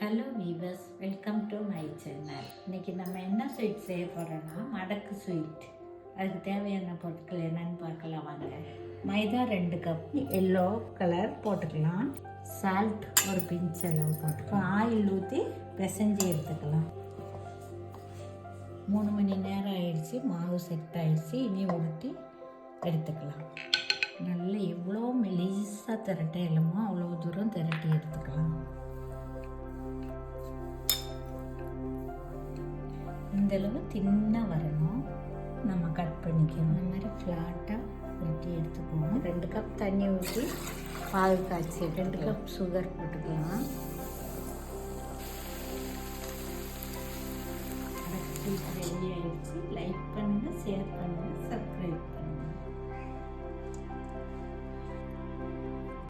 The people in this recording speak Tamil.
Hello viewers, welcome to my channel. இன்றைக்கி நம்ம என்ன ஸ்வீட் செய்ய போகிறோன்னா மடக்கு ஸ்வீட். அதுக்கு தேவையான பொருட்கள் என்னென்னு பார்க்கலாம் வாங்க. மைதா 2 கப், எல்லோ கலர் போட்டுக்கலாம். சால்ட் ஒரு பிஞ்ச் அளவு போட்டுக்கலாம். ஆயில் ஊற்றி பிசைஞ்சு எடுத்துக்கலாம். 3 மணி நேரம் ஆயிடுச்சு, மாவு செட் ஆயிடுச்சு. இனி உருட்டி எடுத்துக்கலாம். நல்லா எவ்வளோ மெலிசாக திரட்ட இல்லாமோ அவ்வளோ தூரம் திரட்டி எடுத்துக்கலாம். இந்தளவு தின்னாக வரணும். நம்ம கட் பண்ணிக்கணும். இந்த மாதிரி ஃப்ளாட்டாக உருட்டி எடுத்துக்குவோம். 2 கப் தண்ணி ஊற்றி பால் காய்ச்சி 2 கப் சுகர் போட்டுக்கலாம். ரெடி ஆகிடுச்சு. லைக் பண்ணுங்கள், ஷேர் பண்ணுங்கள்.